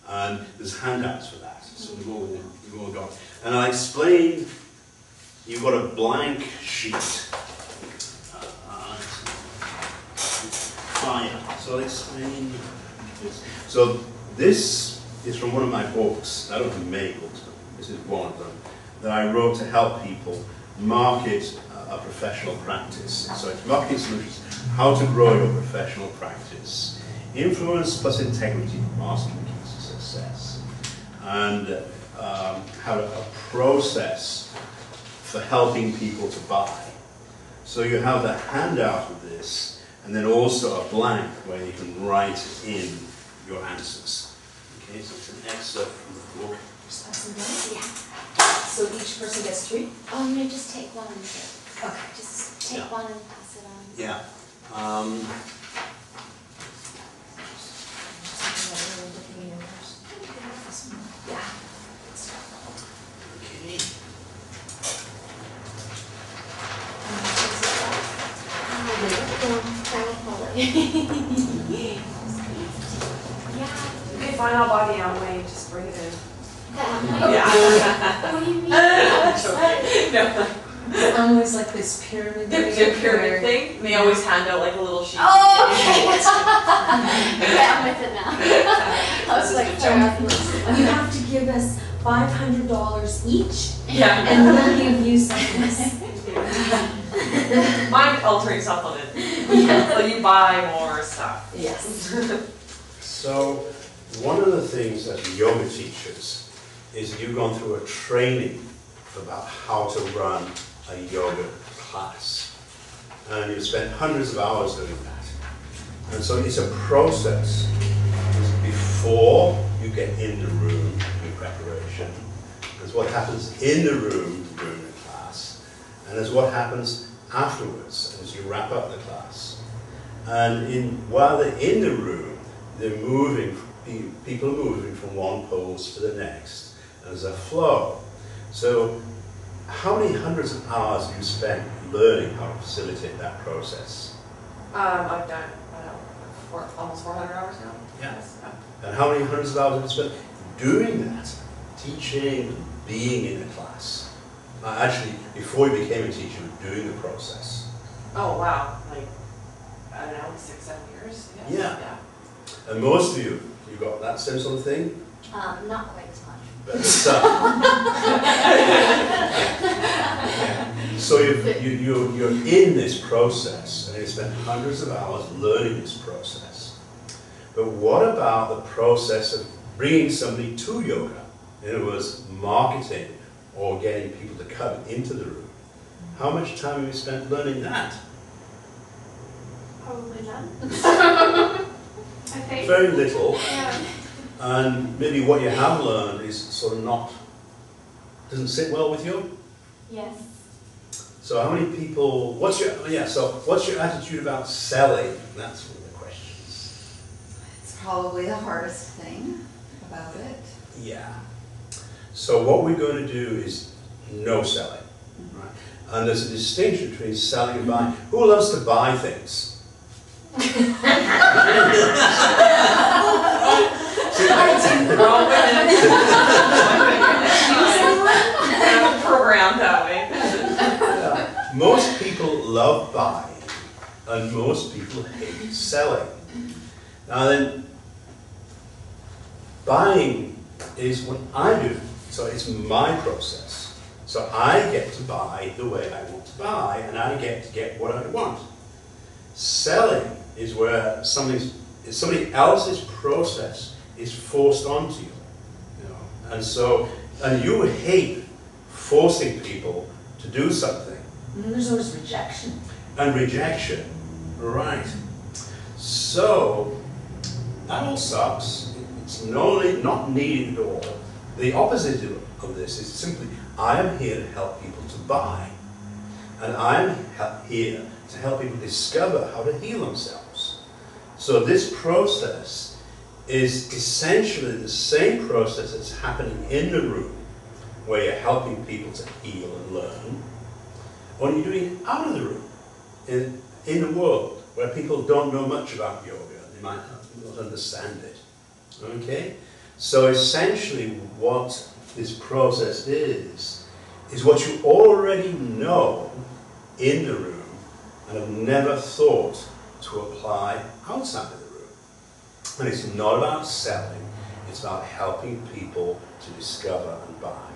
And there's handouts for that, so we've all got. And I'll explain, you've got a blank sheet. Fire. So I'll explain this. So this is from one of my books. I don't have many books, but this is one of them, that I wrote to help people market a professional practice. So it's Marketing Solutions, how to grow your professional practice. Influence plus integrity, mastering keys to success. And how a process for helping people to buy. So you have the handout of this, and then also a blank where you can write in your answers. Okay, so it's an excerpt from the book. Yeah. So each person gets 3? Oh, no, just take one. Okay. Just take one and pass it on. Yeah. Yeah. Okay. Okay, fine, I'll buy the Amway, just bring it in. Yeah. What do you mean? No. Always like this pyramid The thing. pyramid thing, and they always hand out like a little sheet. Oh, okay. Yeah, I'm with it now. I was like, You have to give us $500 each, Yeah. and we'll give you something. Mind altering supplement. So you buy more stuff. Yes. So one of the things as yoga teachers is that you've gone through a training about how to run a yoga class. And you've spent hundreds of hours doing that. And so it's a process. Before you get in the room in preparation, there's what happens in the room during the class, and there's what happens afterwards as you wrap up the class. And while they're in the room, they're moving, people are moving from one pose to the next. There's a flow. So how many hundreds of hours have you spent learning how to facilitate that process? I've done, almost 400 hours now. Yeah. And how many hundreds of hours have you spent doing that? Teaching, being in a class. Actually, before you became a teacher, doing the process. Oh wow, like, I don't know, 6, 7 years? Yes. Yeah. And most of you got that same sort of thing? not quite as much. But it's, yeah. So you're in this process, and you spent hundreds of hours learning this process. But what about the process of bringing somebody to yoga? In other words, marketing or getting people to come into the room. How much time have you spent learning that? Probably none. I think. Very little. Yeah. And maybe what you have learned is sort of doesn't sit well with you. Yes. So how many people, what's your attitude about selling? That's one of the questions. It's probably the hardest thing about it. Yeah. So what we're going to do is no selling. Right? And there's a distinction between selling and buying. Who loves to buy things? Programmed that way. Yeah. Most people love buying, and most people hate selling. Now then, buying is what I do, so it's my process. So I get to buy the way I want to buy, and I get to get what I want. Selling is where somebody else's process is forced onto you. And you hate forcing people to do something. And then there's always rejection. And rejection, right. So, that all sucks. It's not needed at all. The opposite of this is simply, I am here to help people to buy. And I'm here to help people discover how to heal themselves. So this process is essentially the same process that's happening in the room, where you're helping people to heal and learn, or you're doing it out of the room, in the world, where people don't know much about yoga. They might not understand it. Okay? So essentially what this process is what you already know in the room and have never thought to apply outside of the room. And it's not about selling, it's about helping people to discover and buy.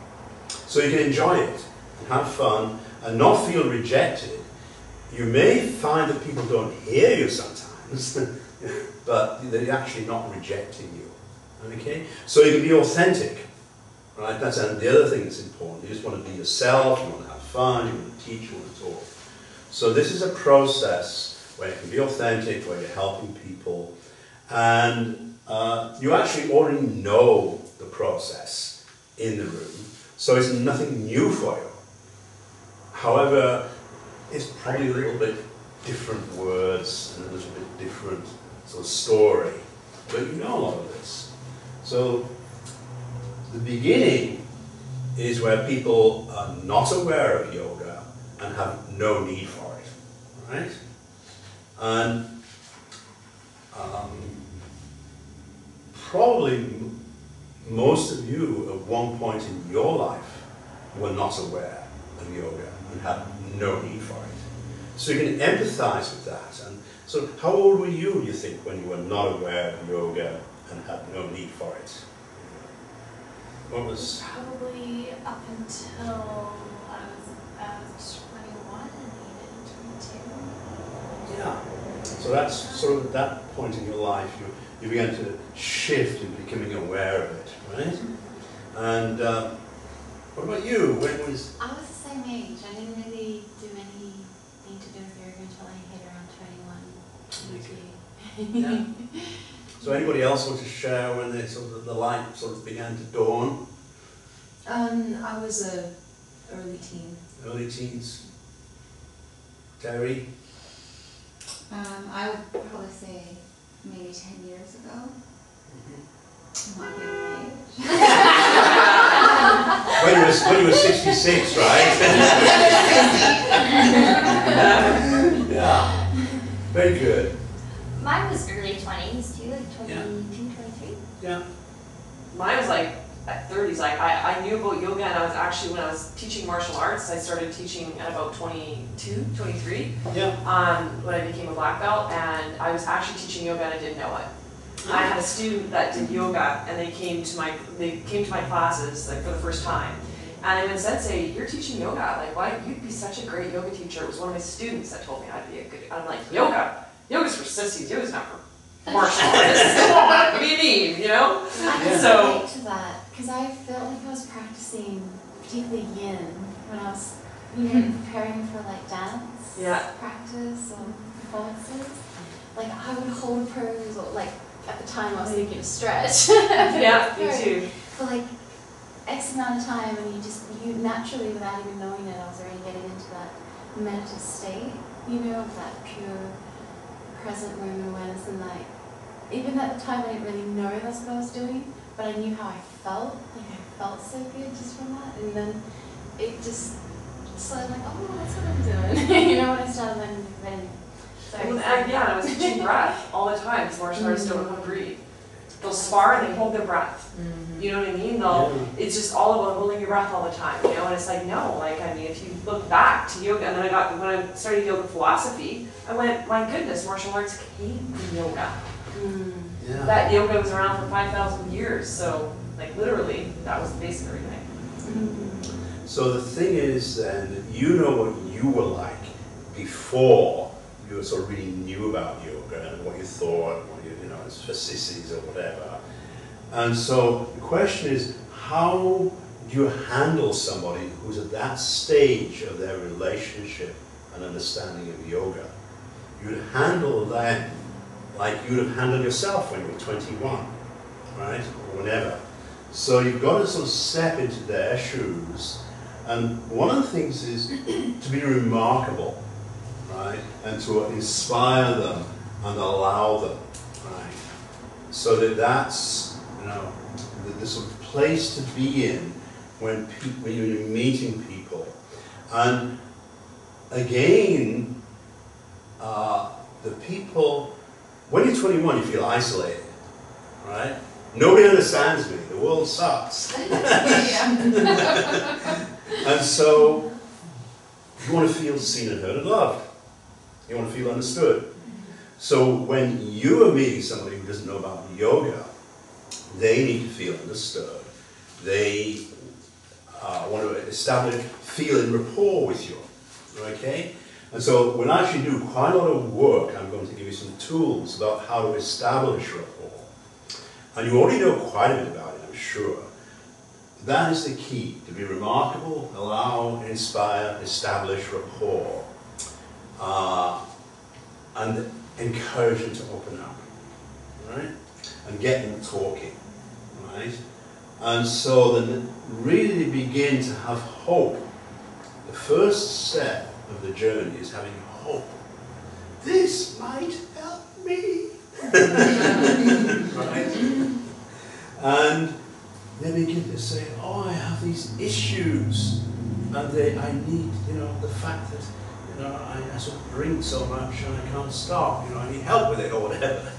So you can enjoy it and have fun and not feel rejected. You may find that people don't hear you sometimes, but they're actually not rejecting you. Okay? So you can be authentic. Right? That's the other thing that's important. You just want to be yourself, you want to have fun, you want to teach, you want to talk. So this is a process where you can be authentic, where you're helping people, and you actually already know the process in the room, so it's nothing new for you. However, it's probably a little bit different words and a little bit different sort of story, but you know a lot of this. So the beginning is where people are not aware of yoga and have no need for it, right? And probably most of you at one point in your life were not aware of yoga and had no need for it. So you can empathize with that. And so how old were you, do you think, when you were not aware of yoga and had no need for it? What was... Probably up until I was about 21 and needed 22. Yeah. So that's sort of at that point in your life, you began to shift in becoming aware of it, right? And what about you? When was... I was the same age. I didn't really do anything to do with yoga until I hit around 21, 22. Yeah. So anybody else want to share when they the light sort of began to dawn? I was a early teen. Early teens. Terry? I would probably say maybe 10 years ago. I'm not giving my age. When you were 66, right? Yeah. Very good. Mine was early 20s too, like 22, Yeah. 23. Yeah. Mine was like at 30s. Like I knew about yoga, and I was actually, when I was teaching martial arts, I started teaching at about 22, 23. Yeah. When I became a black belt, and I was actually teaching yoga and I didn't know it. I had a student that did yoga, and they came to my classes like for the first time, and I went, "Sensei, you're teaching yoga. Like, why? You'd be such a great yoga teacher." It was one of my students that told me I'd be a good. I'm like, yoga. Yoga's for sissies. Yoga's not for martial artists. Come on, what do you mean? You know? I can So- relate to that because I felt like I was practicing, particularly yin, when I was preparing for like dance practice or performances. Like I would hold pose, or like at the time I was thinking of stretch. Yeah, me too. For like X amount of time, and you naturally, without even knowing it, I was already getting into that meditative state, you know, of that pure present moment awareness, and like, even at the time I didn't really know that's what I was doing, but I knew how I felt, like I felt so good just from that, and then it just started like, oh, that's what I'm doing, you know, when I started learning to breathe. Well, and I was teaching breath all the time, because martial artists don't know how to breathe. They'll spar and they hold their breath. You know what I mean? It's just all about holding your breath all the time, you know? And it's like, no, like, I mean, if you look back to yoga, and then when I started yoga philosophy, I went, my goodness, martial arts came from yoga. Yeah. That yoga was around for 5,000 years, so, like, literally, that was the base of everything. So the thing is then, that you know what you were like before you sort of really knew about yoga and what you thought, what you know, it's for sissies or whatever. And so the question is, how do you handle somebody who's at that stage of their relationship and understanding of yoga? You'd handle them like you'd have handled yourself when you were 21, right, or whenever. So you've got to sort of step into their shoes, and one of the things is to be remarkable, right, and to inspire them and allow them, right, so that's, you know, the sort of place to be in when you're meeting people. And again, the people, when you're 21, you feel isolated, right? Nobody understands me. The world sucks. And so you want to feel seen and heard and loved. You want to feel understood. So when you are meeting somebody who doesn't know about yoga, they need to feel understood. They want to establish feeling rapport with you. Okay? And so we'll actually do quite a lot of work. I'm going to give you some tools about how to establish rapport. And you already know quite a bit about it, I'm sure. That is the key, to be remarkable, allow, inspire, establish rapport. And encourage them to open up, right? And get them talking, right? And so then really begin to have hope. The first step of the journey is having hope. This might help me. Right? And they begin to say, oh, I have these issues, and I need, the fact that, I sort of drink so much and I can't stop, I need help with it or whatever,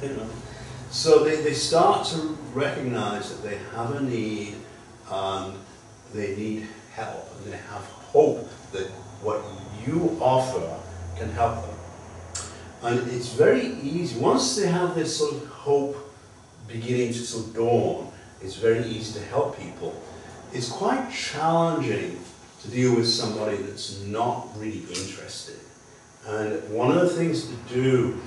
So they start to recognize that they have a need and they need help, and they have hope that what you offer can help them. And it's very easy, once they have this sort of hope beginning to sort of dawn, it's very easy to help people. It's quite challenging to deal with somebody that's not really interested. And one of the things to do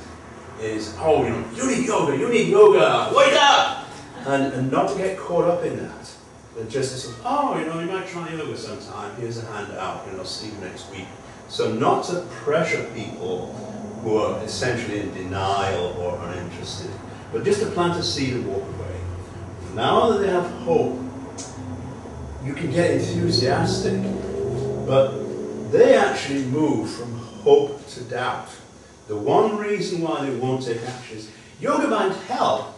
is, you need yoga, wake up! And not to get caught up in that. But just to sort of, you might try yoga sometime, here's a handout, see you next week. So not to pressure people who are essentially in denial or uninterested, but just to plant a seed and walk away. Now that they have hope, you can get enthusiastic, but they actually move from hope to doubt. The one reason why they won't take action is, yoga might help,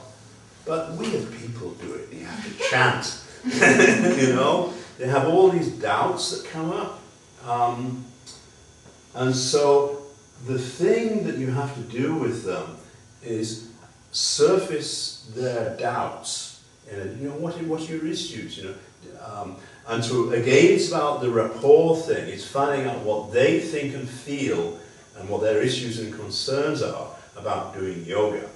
but we as people do it. You have to chant. They have all these doubts that come up. And so the thing that you have to do with them is surface their doubts. What are your issues? And so again, it's about the rapport thing. It's finding out what they think and feel and what their issues and concerns are about doing yoga.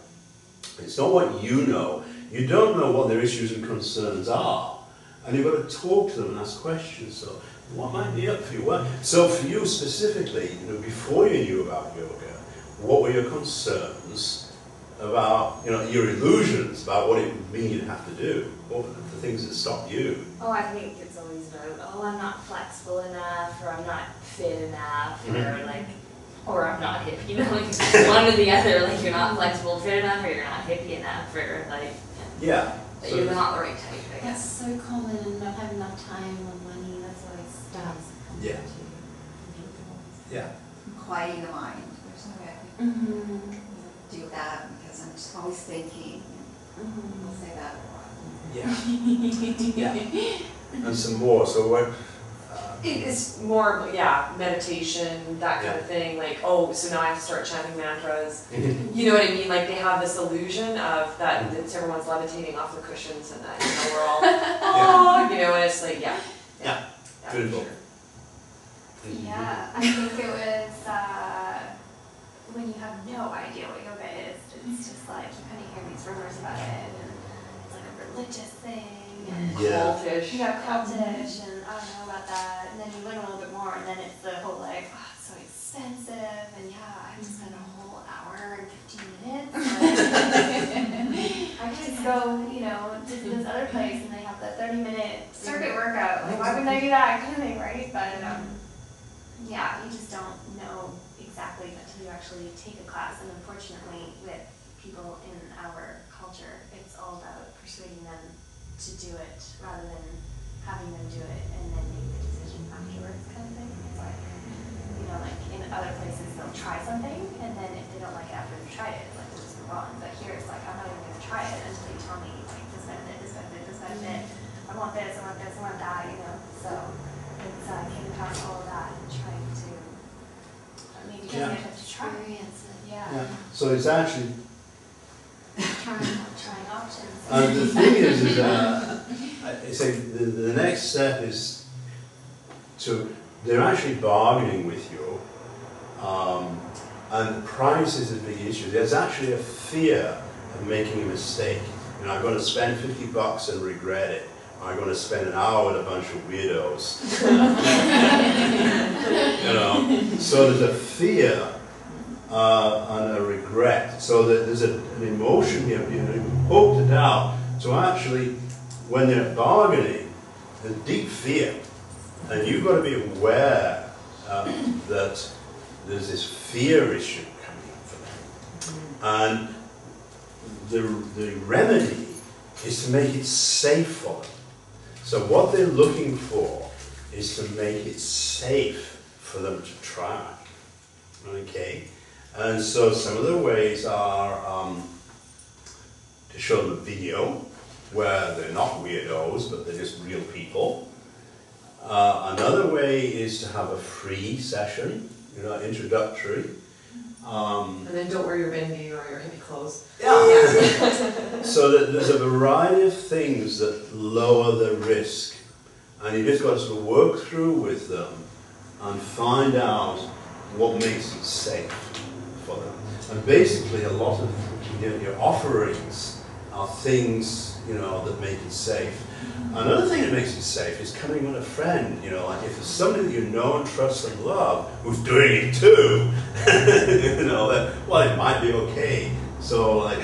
It's not what you know. You don't know what their issues and concerns are. And you've got to talk to them and ask questions. So what might be up for you? So for you specifically, before you knew about yoga, what were your concerns about, your illusions about what it would mean you'd have to do? What were the things that stopped you? Oh, I think it's always about, I'm not flexible enough, or I'm not fit enough, or I'm not hip, one or the other, you're not flexible, fit enough, or you're not hippie enough, or Yeah. that you're not the right type, I That's guess. so common, and not having enough time or money, that's always stuff. Yeah. Yeah. Quieting the mind. There's no way I Mm-hmm. can do that because I'm just always thinking. I'll say that a lot. Yeah. Yeah. And some more. So what? It's more, meditation, that kind of thing. So now I have to start chanting mantras. You know what I mean? They have this illusion of that everyone's levitating off the cushions and that we're all, and it's Yeah. Beautiful. Sure. Yeah, I think it was when you have no idea what yoga is, it's just you kind of hear these rumors about it, and it's a religious thing, and Cultish. cultish, and I don't know about that, and then you learn a little bit more, and then it's the whole it's so expensive, and I have to spend a whole hour and 15 minutes. I could just go, to this other place, and they have the 30-minute circuit workout. Why wouldn't I do that kind of thing, right? But you just don't know exactly until you actually take a class. And unfortunately, with people in our culture, it's all about persuading them to do it rather than having them do it and then make the decision afterwards, kind of thing. It's in other places they'll try something, and then if they don't like it after they've tried it, they'll just move on. But here it's I'm not even going to try it until you tell me this benefit, this benefit, this benefit. I want this, I want this, I want that. So it's getting past all of that and trying to maybe getting them to try. Experience it. Yeah. So it's actually Trying options. And the thing is I say the next step is they're actually bargaining with you, and price is a big issue. There's actually a fear of making a mistake. You know, I'm going to spend $50 and regret it. I'm going to spend an hour with a bunch of weirdos. You know, so there's a fear and a regret. So that there's an emotion here, hope to doubt. So actually, when they're bargaining, there's deep fear. And you've got to be aware that there's this fear issue coming up for them. And the remedy is to make it safe for them. So what they're looking for is to make it safe for them to try. Okay? And so some of the ways are to show them a video where they're not weirdos, but they're just real people. Another way is to have a free session, you know, introductory. And then don't wear your bendy or your hippie clothes. Yeah. So that there's a variety of things that lower the risk. And you just got to sort of work through with them and find out what makes it safe for them. And basically a lot of your offerings are things, you know, that make it safe. Another thing that makes it safe is coming with a friend, you know, like if there's somebody that you know and trust and love who's doing it too, you know, that, well, it might be okay. So, like,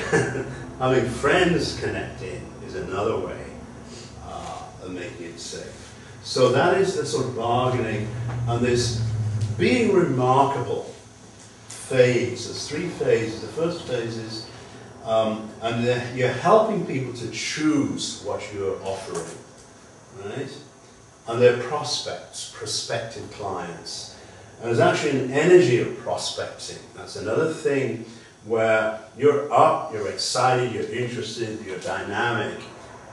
having friends connecting is another way of making it safe. So that is the sort of bargaining, and this being remarkable phase. There's 3 phases. The first phase is and you're helping people to choose what you're offering, right? And they're prospects, prospective clients. And there's actually an energy of prospecting. That's another thing where you're up, you're excited, you're interested, you're dynamic,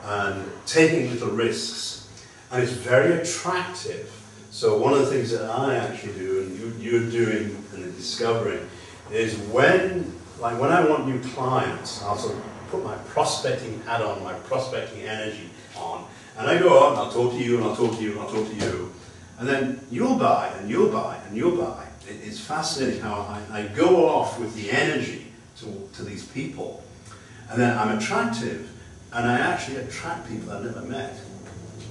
and taking little risks. And it's very attractive. So one of the things that I actually do, and you're doing and discovering, is when I want new clients, I'll sort of put my prospecting hat on, my prospecting energy on, and I go out and I'll talk to you and I'll talk to you and I'll talk to you, and then you'll buy and you'll buy and you'll buy. It's fascinating how I go off with the energy to these people, and then I'm attractive, and I actually attract people I've never met.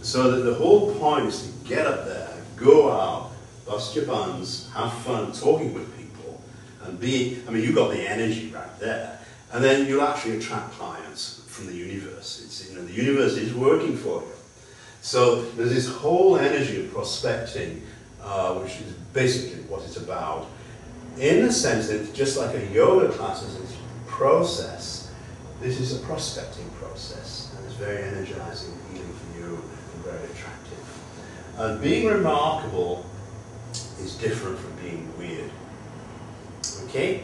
So that the whole point is to get up there, go out, bust your buns, have fun talking with people, and you've got the energy right there. And then you'll actually attract clients from the universe. It's, the universe is working for you. So there's this whole energy of prospecting, which is basically what it's about. In the sense that just like a yoga class is a process, this is a prospecting process. And it's very energizing, healing for you, and very attractive. And being remarkable is different from being weird. Okay?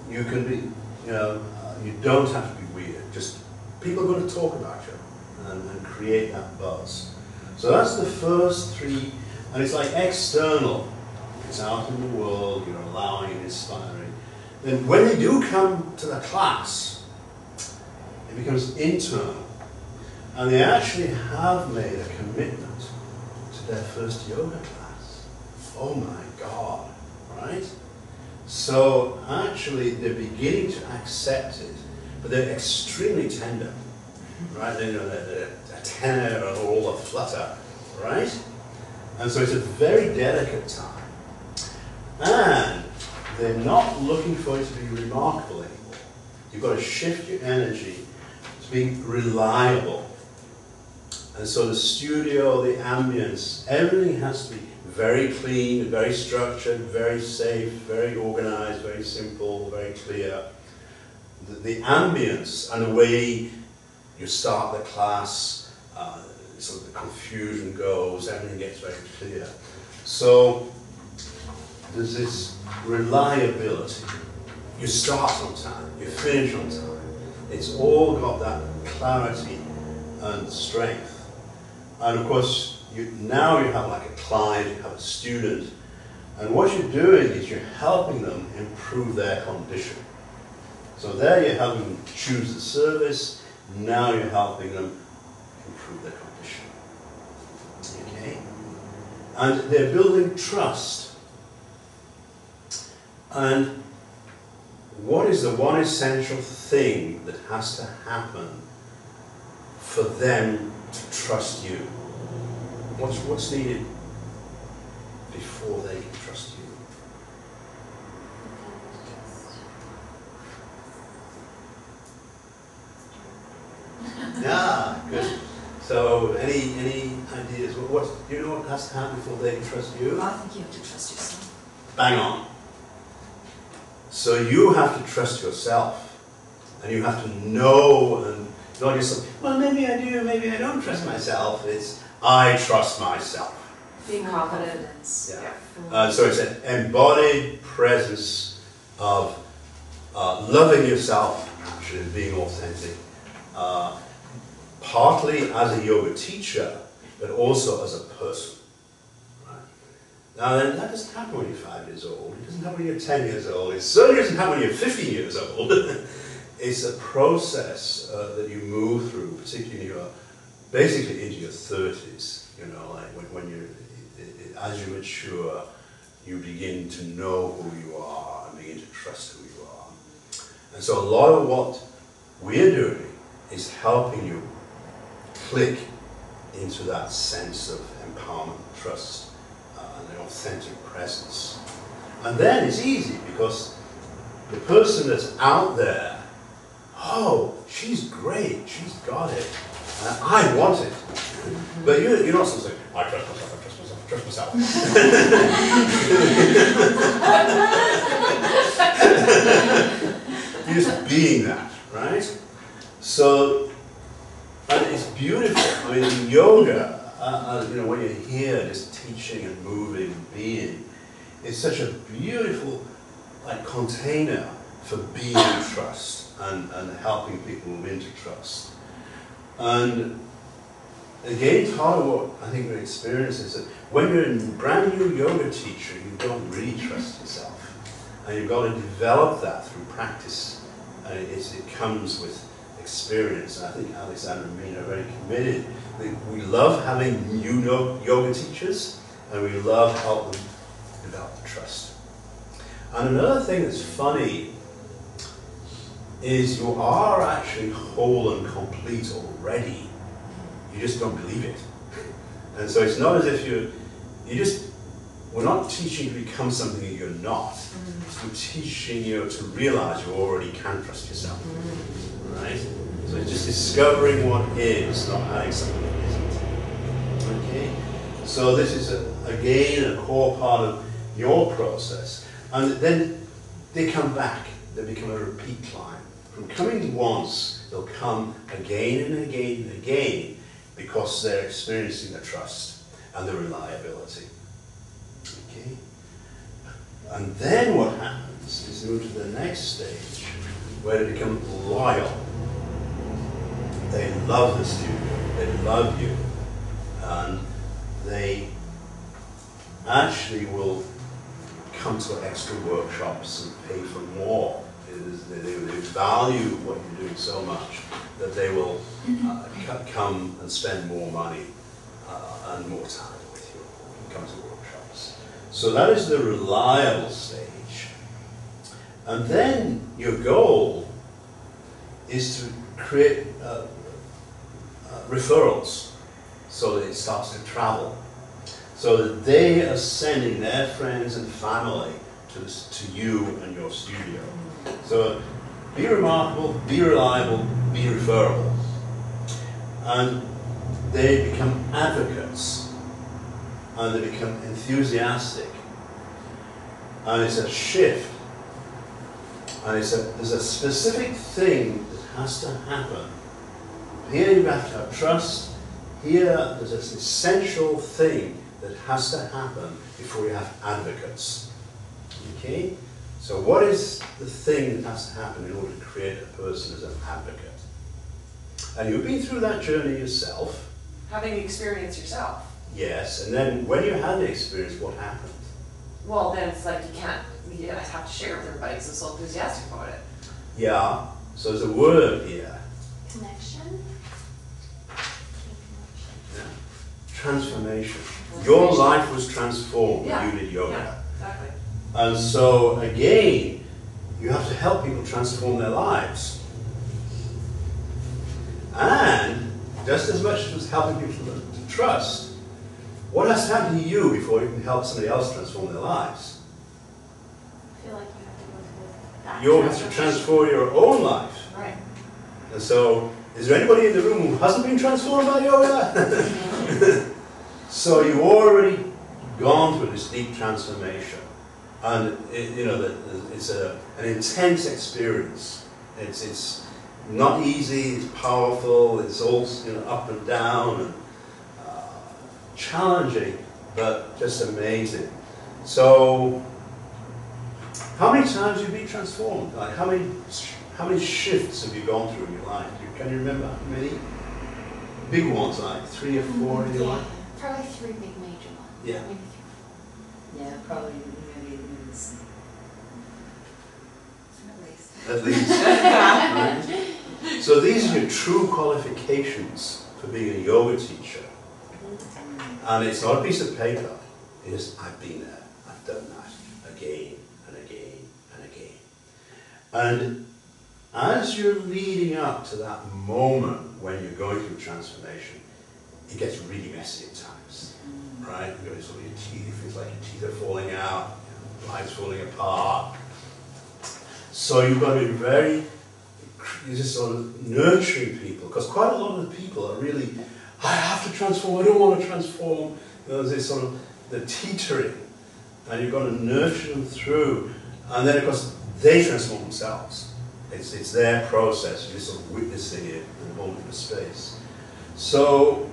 You can be, you don't have to be weird. Just people are going to talk about you and create that buzz. So that's the first 3, and it's like external. It's out in the world, you're allowing and inspiring. Then when they do come to the class, it becomes internal. And they actually have made a commitment to their first yoga class. Oh my God, right? So actually they're beginning to accept it, but they're extremely tender, right? They're tender and all a flutter, right? And so it's a very delicate time. And they're not looking for it to be remarkable anymore. You've got to shift your energy to being reliable. And so the studio, the ambience, everything has to be very clean, very structured, very safe, very organized, very simple, very clear. The ambience and the way you start the class, so the confusion goes, everything gets very clear. So there's this reliability. You start on time, you finish on time. It's all got that clarity and strength. And of course, now you have like a client, you have a student, and what you're doing is you're helping them improve their condition. So there you're helping them choose the service, now you're helping them improve their condition. Okay? And they're building trust. And what is the one essential thing that has to happen for them to trust you? What's needed before they can trust you? Yeah, good. So, any ideas? Do you know what has to happen before they can trust you? I think you have to trust yourself. Bang on. So you have to trust yourself, and you have to know, and not just, well, maybe I do, maybe I don't trust myself. It's, I trust myself. Being confident. Yeah. So it's an embodied presence of loving yourself, actually, being authentic. Partly as a yoga teacher, but also as a person. Right? Now then, that doesn't happen when you're 5 years old. It doesn't happen when you're 10 years old. It certainly doesn't happen when you're 50 years old. It's a process that you move through, particularly basically into your 30s. You know, like when you, as you mature, you begin to know who you are and begin to trust who you are. And so a lot of what we're doing is helping you click into that sense of empowerment, trust, and an authentic presence. And then it's easy because the person that's out there, oh, she's great, she's got it, and I want it. But you're not supposed to say, I trust myself, I trust myself, I trust myself. You're just being that, right? So, and it's beautiful. I mean, yoga, you know, when you're here just teaching and moving and being, it's such a beautiful like container for being trust and helping people move into trust. And again, part of what I think we experience is that when you're a brand new yoga teacher, you don't really trust yourself. And you've got to develop that through practice. And it comes with experience. And I think Alexander and me are very committed. We love having new yoga teachers, and we love helping them develop trust. And another thing that's funny is you are actually whole and complete already. You just don't believe it. And so it's not as if we're not teaching you to become something that you're not. We're teaching you to realize you already can trust yourself. Right? So it's just discovering what is, not adding something that isn't. Okay? So this is, again, a core part of your process. And then they come back. They become a repeat climb. From coming once, they'll come again and again and again because they're experiencing the trust and the reliability. Okay? And then what happens is move to the next stage where they become loyal. They love the studio, they love you, and they actually will come to extra workshops and pay for more. They value what you're doing so much that they will come and spend more money and more time with you and come to workshops. So that is the reliable stage. And then your goal is to create referrals so that it starts to travel. So that they are sending their friends and family to you and your studio. So be remarkable, be reliable, be referable. And they become advocates. And they become enthusiastic. And it's a shift. And there's a specific thing that has to happen. Here you have to have trust. Here there's this essential thing that has to happen before you have advocates. Okay? So what is the thing that has to happen in order to create a person as an advocate? And you've been through that journey yourself. Having the experience yourself. Yes, and then when you had the experience, what happened? Well, then it's like you have to share with everybody because they're so enthusiastic about it. Yeah, so there's a word here. Connection? Yeah. Transformation. Your life was transformed when you did yoga. Yeah, exactly. And so, again, you have to help people transform their lives. And just as much as helping people to trust, what has to happen to you before you can help somebody else transform their lives? I feel like you have to go through that. You have to transform your own life. Right. And so, is there anybody in the room who hasn't been transformed by yoga? So you've already gone through this deep transformation. And it's an intense experience. It's not easy, it's powerful, it's all up and down and challenging, but just amazing. So, how many times have you been transformed? Like how many shifts have you gone through in your life? Can you remember how many? Big ones, like 3 or 4 in your life? Probably 3 big major ones. Yeah. Maybe 3. Yeah, probably maybe at least. At least. Right? So these are your true qualifications for being a yoga teacher. And it's not a piece of paper. It is, I've been there, I've done that, again and again and again. And as you're leading up to that moment when you're going through transformation, it gets really messy at times, right? You know, sort of your teeth, it feels like your teeth are falling out, life's falling apart. So you've got to be you're just sort of nurturing people, because quite a lot of the people are really, I have to transform, I don't want to transform. There's this sort of the teetering, and you've got to nurture them through, and then of course they transform themselves. It's their process. You're sort of witnessing it in a moment of space. So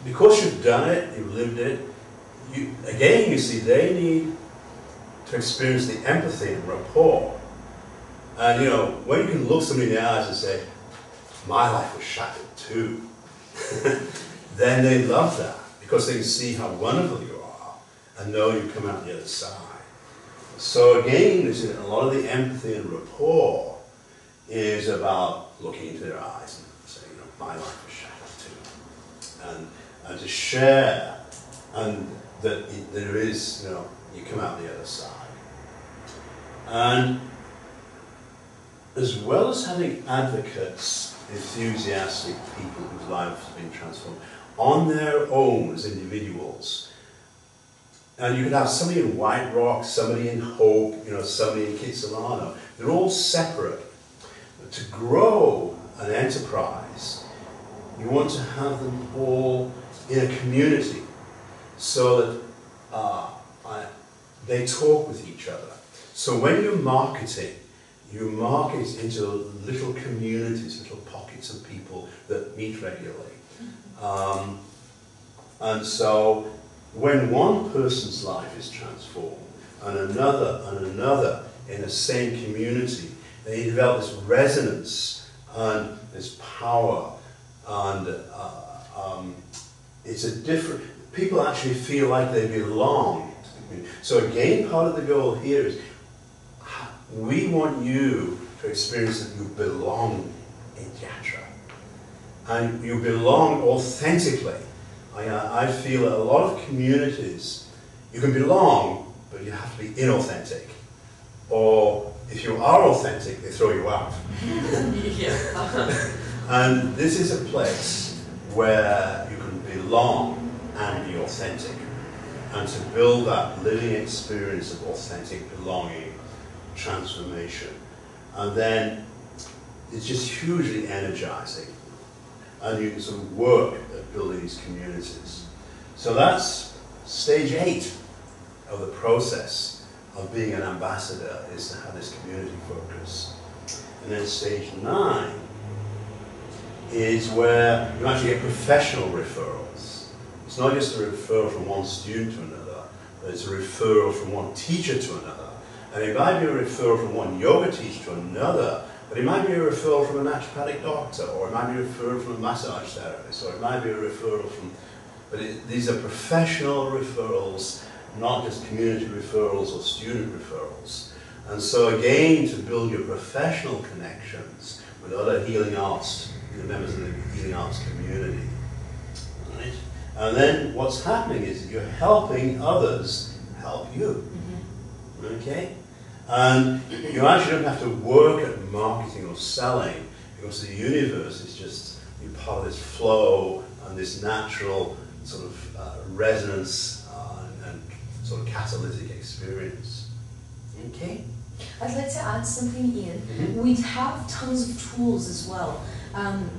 because you've done it, you've lived it. Again, you see, they need to experience the empathy and rapport. And when you can look somebody in the eyes and say, "My life was shattered too," then they love that, because they can see how wonderful you are and know you come out the other side. So again, a lot of the empathy and rapport is about looking into their eyes and saying, "My life was shattered too," and to share, and that there is, you come out the other side. And as well as having advocates, enthusiastic people whose lives have been transformed on their own as individuals, and you could have somebody in White Rock, somebody in Hope, somebody in Kitsilano, they're all separate. But to grow an enterprise, you want to have them all in a community so that they talk with each other. So when you're marketing, you market into little communities, little pockets of people that meet regularly. And so when one person's life is transformed, and another in the same community, they develop this resonance and this power, and it's a different, people actually feel like they belong to the community. So again, part of the goal here is, we want you to experience that you belong in Yatra. And you belong authentically. I feel that a lot of communities, you can belong, but you have to be inauthentic. Or if you are authentic, they throw you out. And this is a place where you can belong and be authentic. And to build that living experience of authentic belonging, transformation. And then it's just hugely energizing. And you can sort of work at building these communities. So that's stage 8 of the process of being an ambassador, is to have this community focus. And then stage 9 is where you actually get professional referrals. It's not just a referral from one student to another, but it's a referral from one teacher to another. And it might be a referral from one yoga teacher to another, but it might be a referral from a naturopathic doctor, or it might be a referral from a massage therapist, or it might be a referral from, these are professional referrals, not just community referrals or student referrals. And so again, to build your professional connections with other healing arts, the members of the healing arts community. Right? And then what's happening is you're helping others help you. Okay? And you actually don't have to work at marketing or selling, because the universe is just you're part of this flow and this natural sort of resonance and sort of catalytic experience. Okay? I'd like to add something in. We have tons of tools as well.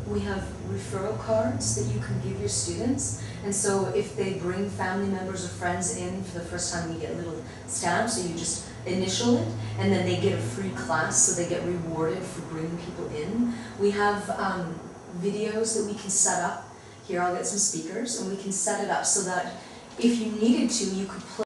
We have referral cards that you can give your students, and so if they bring family members or friends in for the first time, you get a little stamp, so you just initial it, and then they get a free class, so they get rewarded for bringing people in. We have videos that we can set up. Here, I'll get some speakers, and we can set it up so that if you needed to, you could play